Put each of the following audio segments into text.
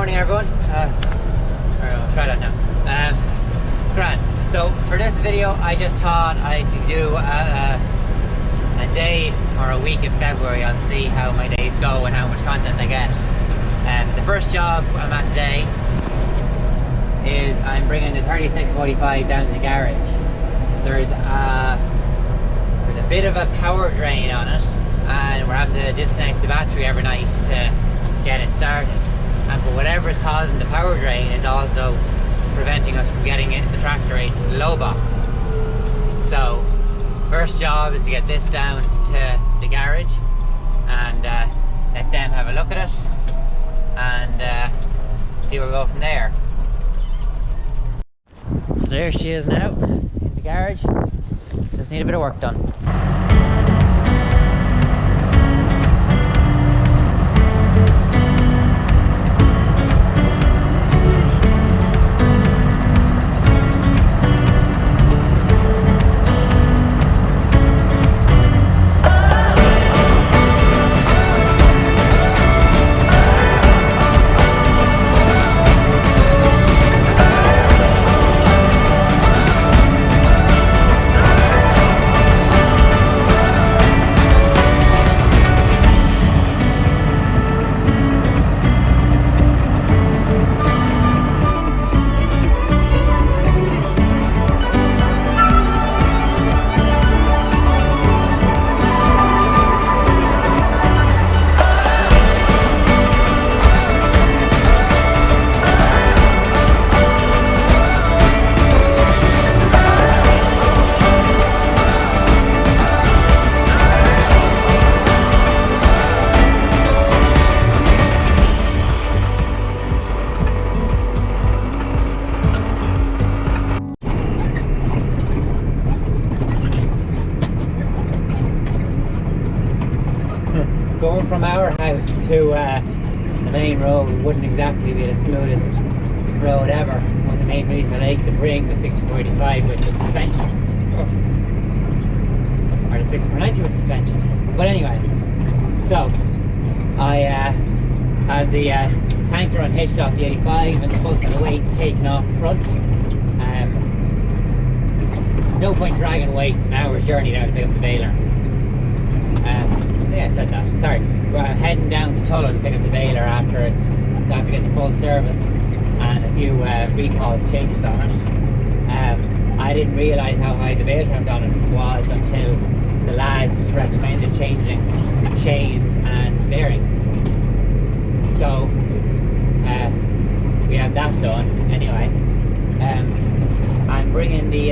morning, everyone. I'll try that now. Grand. So for this video, I just thought I'd do a day or a week in February. I'll see how my days go and how much content I get. The first job I'm at today is I'm bringing the 3645 down to the garage. There's a bit of a power drain on it, and we're having to disconnect the battery every night to get it started. And for whatever is causing the power drain is also preventing us from getting into the tractor into the low box. So first job is to get this down to the garage and let them have a look at it and see where we go from there. So there she is now in the garage. Just need a bit of work done. Going from our house to the main road wouldn't exactly be the smoothest road ever. One of the main reasons I like to bring the 6485 with the suspension, or the 6490 with suspension. But anyway, so I have the tanker unhitched off the 85 and the full set of weights taken off the front. No point dragging weights an hour's journey now to pick up the baler. Yeah, I said that. Sorry. We're heading down to Tullow to pick up the baler after getting the full service and a few recalls changes on it. I didn't realise how high the baler temp on it was until the lads recommended changing chains and bearings. So we have that done. Anyway, I'm bringing the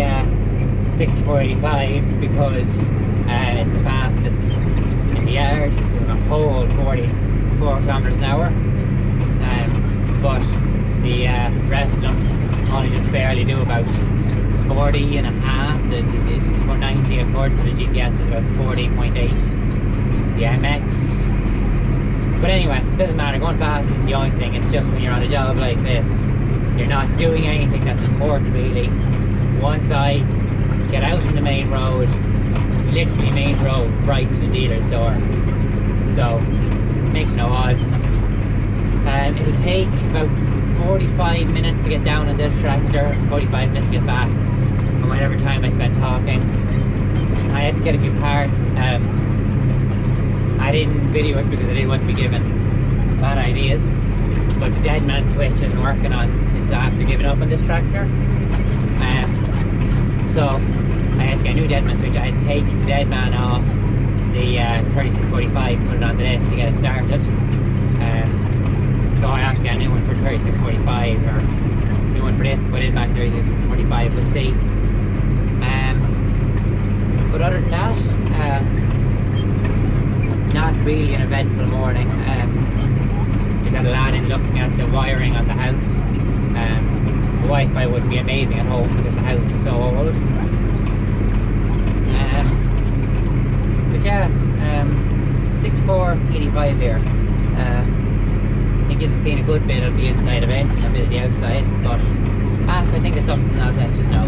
6485 because it's the fastest in the yard, doing a whole 44 kilometers an hour, but the rest of them only just barely do about 40 and a half. The 6490 according to the GPS is about 40.8. The MX, but anyway, it doesn't matter, going fast isn't the only thing. It's just when you're on a job like this, you're not doing anything that's important really. Once I get out on the main road, literally main road, right to the dealer's door, so makes no odds. It'll take about 45 minutes to get down on this tractor, 45 minutes to get back, and whatever time I spent talking. I had to get a few parts. I didn't video it because I didn't want to be given bad ideas, but the dead man switch isn't working on it after giving up on this tractor. So I had to get a new dead man switch. I had to take the dead man off the 3645, put it on this to get it started. So I have to get a new one for 3645, or a new one for this, put in back 3645, we'll see. But other than that, not really an eventful morning. Just had a lad in looking at the wiring on the house. The Wi-Fi would be amazing at home because the house is so old. But yeah, 6485 here. I think you've seen a good bit of the inside of it, a bit of the outside, but I think it's something I'll let you know.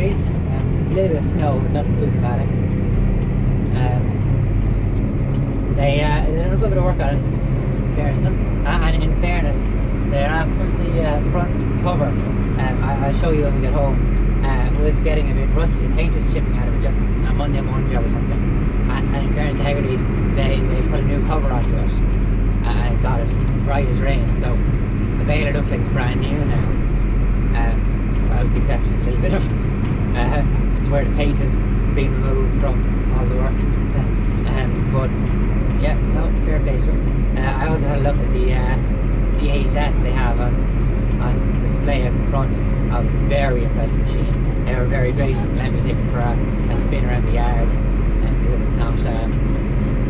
Haggerty's. A little bit of snow, nothing too dramatic. They did a good bit of work on it, in fairness to them. And in fairness, they're after the front cover. I'll show you when we get home. Was getting a bit rusty. The paint was chipping out of it just a Monday morning job or something. And in fairness to Haggerty's, they put a new cover onto it and got it bright as rain. So the baler looks like it's brand new now. Well, with the exception of a little bit of where the paint has been removed from all the work. But yeah, no, fair play to them. I also had a look at the AHS they have on display in front. A very impressive machine. They were very gracious and let me take it for a spin around the yard, because it's not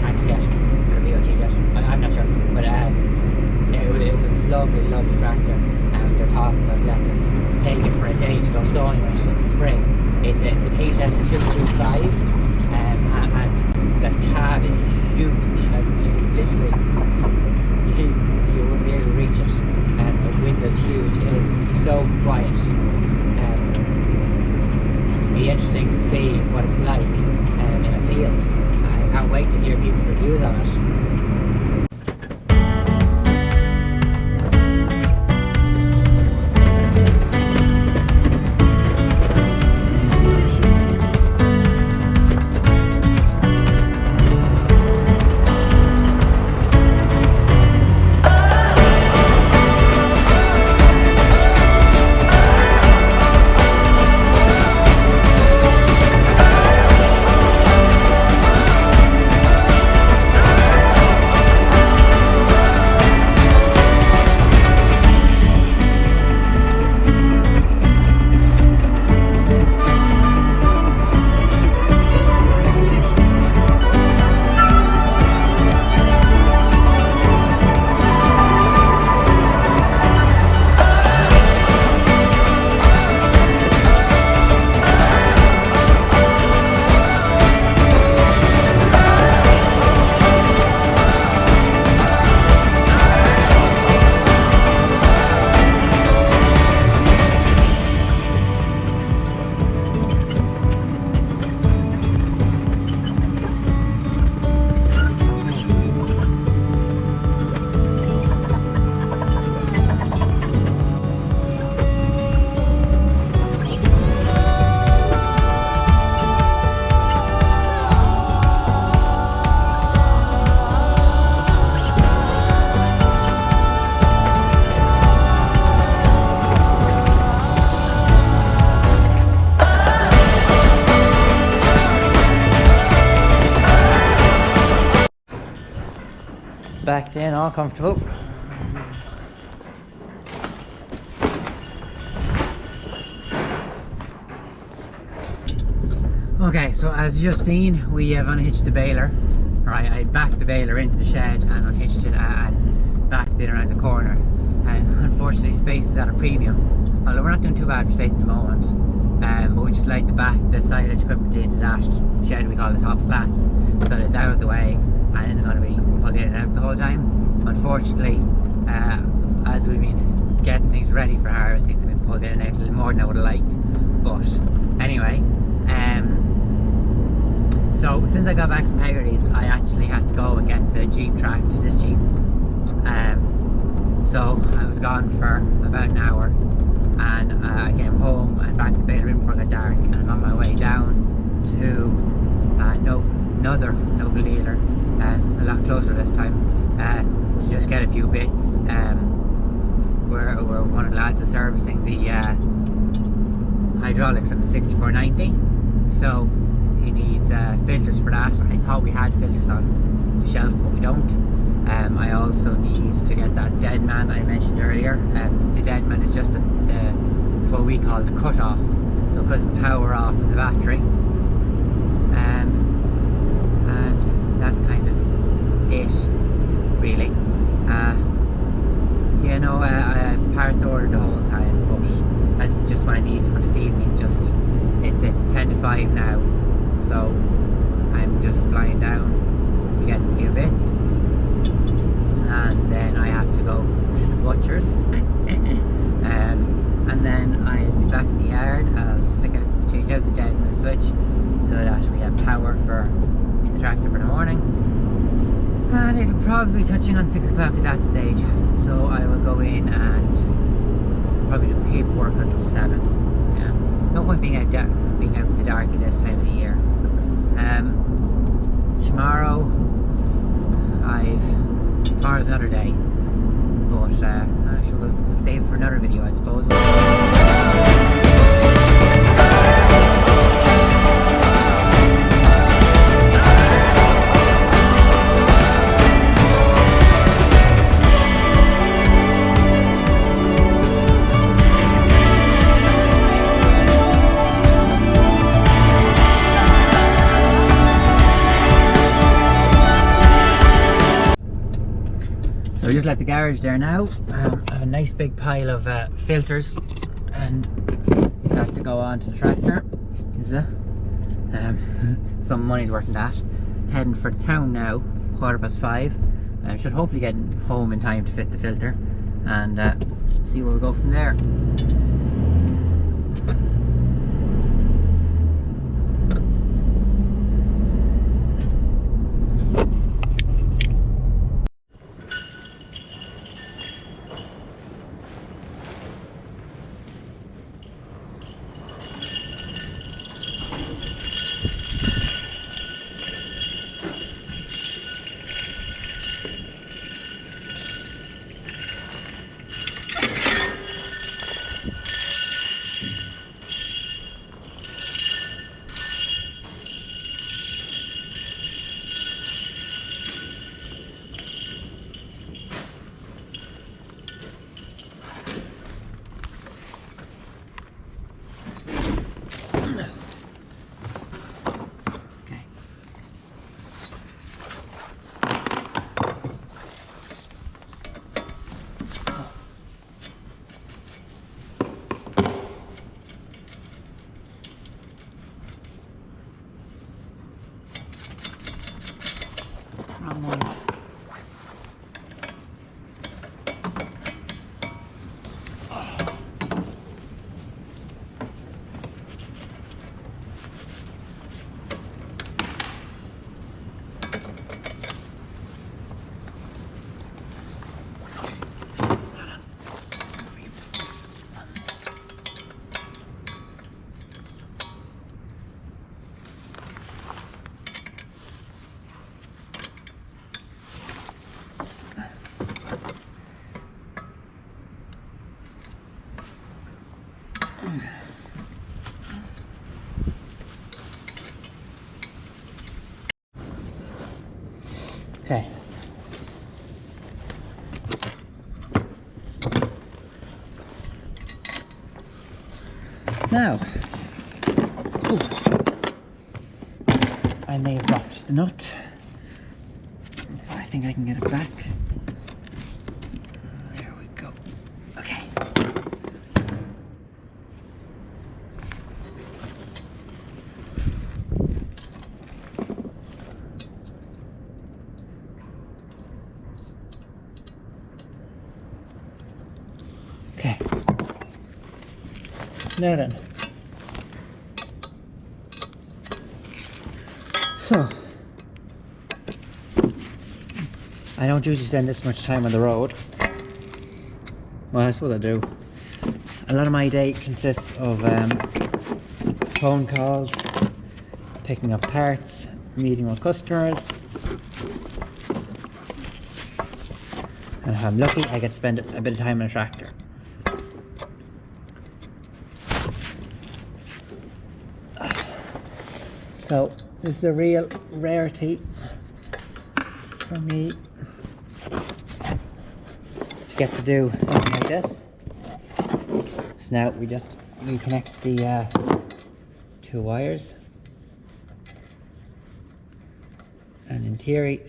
tax jet or VOG jet. I'm not sure, but it was a lovely, lovely tractor. And they're talking about letting us take it for a day to go sowing it in the spring. It's an HS 225, and the cab is huge. Like literally, you wouldn't be able to reach it. The window's huge. It is so quiet. It'll be interesting to see what it's like in a field. I can't wait to hear people's reviews on it. Back in, all comfortable. Okay, so as you just seen, we have unhitched the baler. Right, I backed the baler into the shed and unhitched it and backed it around the corner. And unfortunately, space is at a premium. Although we're not doing too bad for space at the moment, but we just like to back the silage equipment into that shed we call the top slats, so that it's out of the way and isn't going to be pulled in and out the whole time. Unfortunately, as we've been getting things ready for harvest, things have been pulled in and out a little more than I would have liked. But anyway, so since I got back from Haggerty's, I actually had to go and get the Jeep tracked, this Jeep. So I was gone for about an hour, and I came home and back to bed right before it got dark, and I'm on my way down to another local dealer, a lot closer this time, to just get a few bits. Where one of the lads is servicing the hydraulics on the 6490, so he needs filters for that. I thought we had filters on the shelf, but we don't. I also need to get that dead man I mentioned earlier. The dead man is just it's what we call the cut off, so because the power off in the battery, and that's kind of it really. Yeah, no, I have parts ordered the whole time, but that's just what I need for this evening. Just it's 10 to 5 now, so I'm just flying down to get a few bits, and then I have to go to the butcher's, and then I'll be back in the yard as I get change out the dead and the switch so that we have power for in the tractor for the morning. And it'll probably be touching on 6 o'clock at that stage, so I will go in and probably do paperwork until 7. Yeah, no point being out in the dark at this time of the year. Tomorrow's another day, but sure, we'll save it for another video, I suppose. So we just left the garage there now. I have a nice big pile of filters and that to go on to the tractor. Is some money's worth in that. Heading for town now, 5:15. I should hopefully get home in time to fit the filter and see where we go from there. Okay. Now, I may have dropped the nut. I think I can get it back. There we go. Okay. Okay. So now then. So, I don't usually spend this much time on the road. Well, I suppose I do. A lot of my day consists of phone calls, picking up parts, meeting with customers. And if I'm lucky, I get to spend a bit of time on a tractor. So, this is a real rarity for me to get to do something like this. So now we just reconnect the 2 wires, and in theory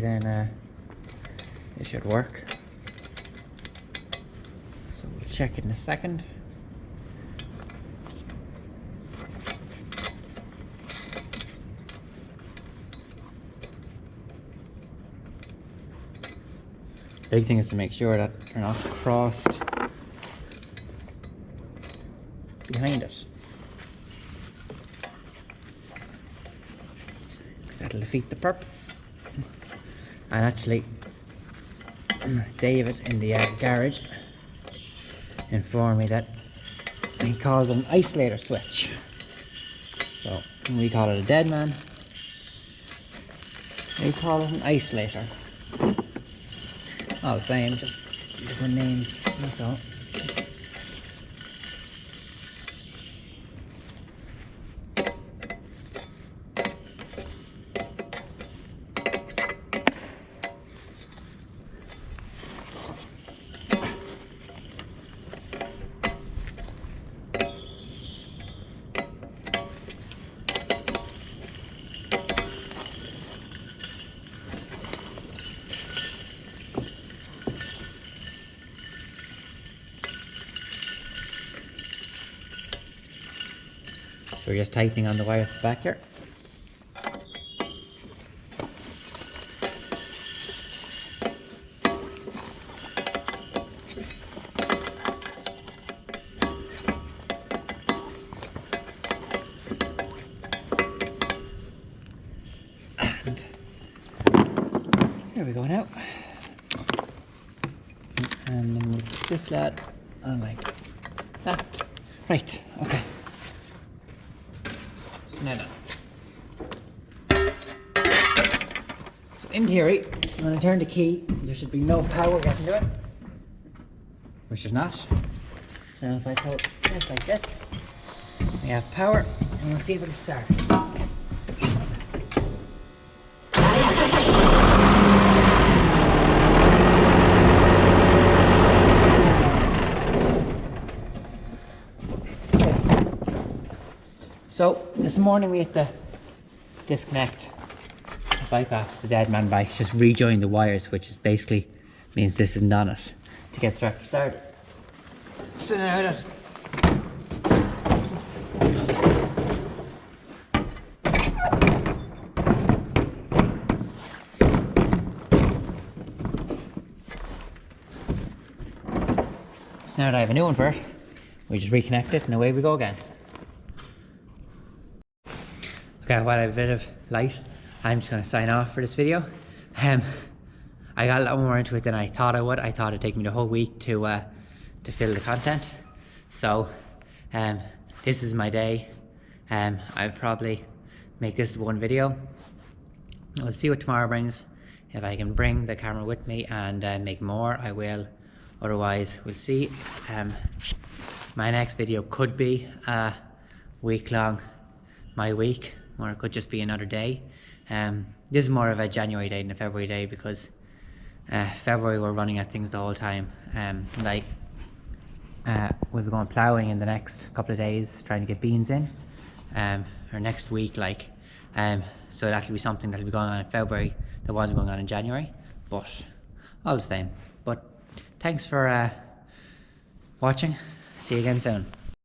then it should work. So we'll check it in a second. Big thing is to make sure that they're not crossed behind it, because that'll defeat the purpose. And actually, David in the garage informed me that he calls it an isolator switch. So we call it a dead man. We call it an isolator. All the same, just different names, that's all. So we're just tightening on the wires at the back here. And here we go now. And then we'll put this lad on like that. Right, okay. Now done. So in theory, when I turn the key, there should be no power getting to it, which is not. So if I pull this like this, we have power, and we'll see if it'll start. So this morning we had to disconnect, bypass the dead man by just rejoin the wires, which is basically means this isn't on it, to get the tractor started. So now that I have a new one for it, we just reconnect it and away we go again. Okay, while I have a bit of light, I'm just going to sign off for this video. I got a lot more into it than I thought I would. I thought it'd take me the whole week to fill the content. So this is my day. I'll probably make this one video. We'll see what tomorrow brings. If I can bring the camera with me and make more, I will. Otherwise, we'll see. My next video could be a week-long, my week, or it could just be another day. This is more of a January day than a February day, because February we're running at things the whole time. We'll be going ploughing in the next couple of days, trying to get beans in, or next week, so that'll be something that'll be going on in February that wasn't going on in January, but all the same. But thanks for watching. See you again soon.